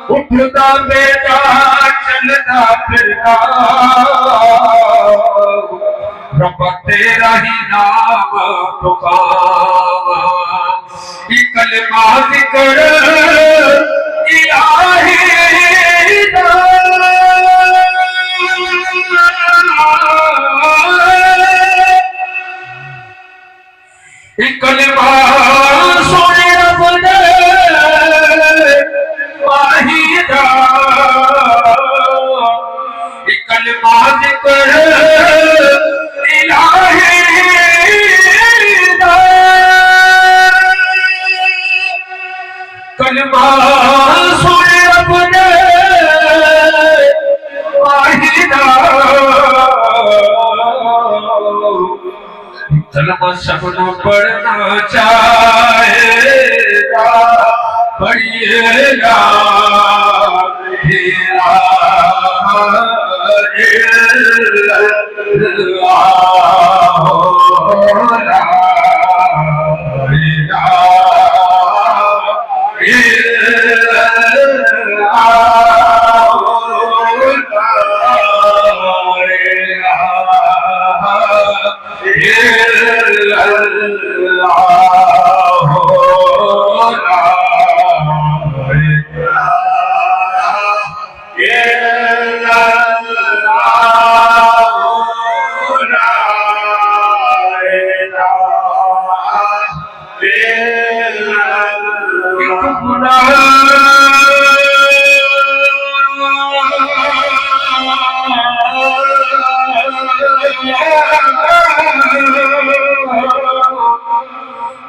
उठदा बेटा चलदा फिरदा रब तेरा ही नाम पुकारा कलमा जिक्र इलाही दा कलमा सोने रब दे वाहिदा कलमा जिक्र इलाही दा कलमा सोने रब दे वाहिदा कलमा सबको पढ़ना चाहेगा पढ़िएगा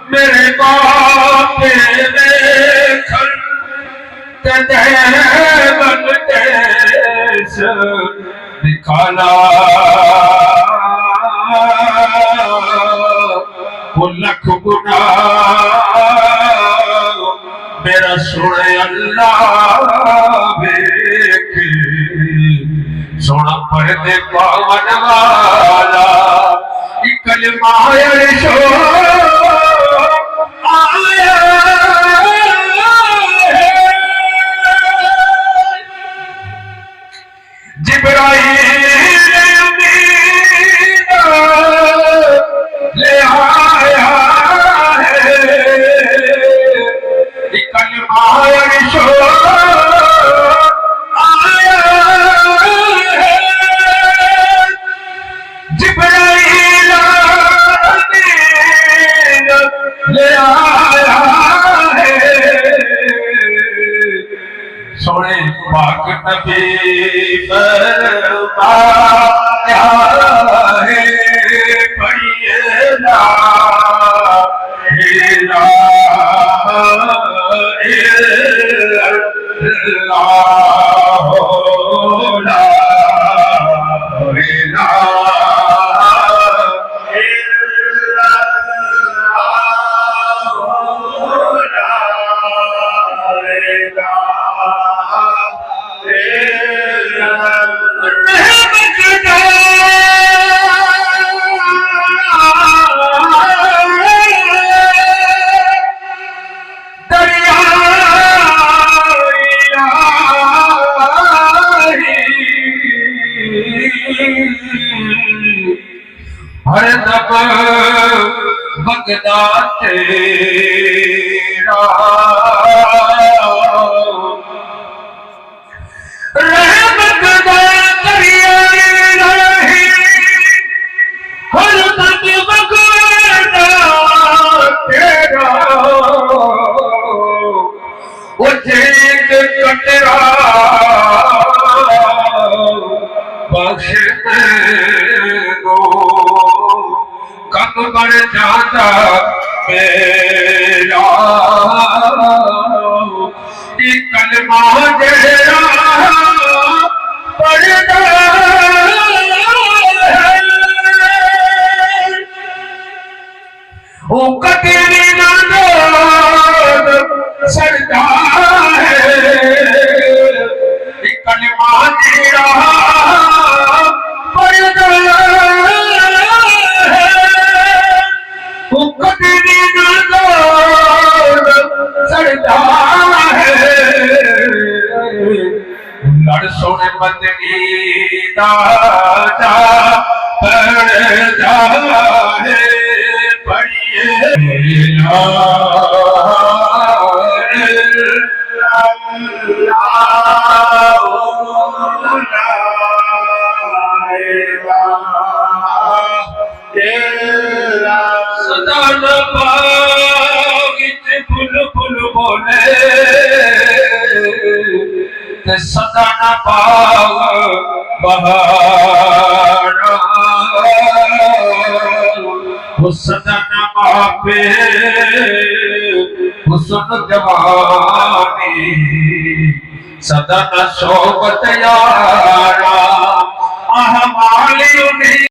मेरे बाप देखल बन देश दिखाना वो लख गुना मेरा सोने अल्लाह देखे सोना पर्दे पावन वाला कलमा अर्शो आया जिब्राईल ले आया है कलमा अर्शो आया है जिब्राईल ले आया है सोने पाक नबी फरमाया है पढ़िए ला इलाहा इल्लल्लाह ला इलाहा हर दम बगदा तेरा रह बगदा दरिया रहे हर दम बगदा तेरा वो जेद कटरा बख्श दो कब बढ़ जाता मेरा कलमा तेरा पढ़ता वो कतरी नाद सरदा है कलमा तेरा पढ़ता सरदा है लड़ सुन बदनी दादा पर्दा है पढ़िए सदा न बागिच फुल फुल बोले ते सदा न बाग बहारा वो सदा न मापे हुस्न जवानी सदा न शोभत यारा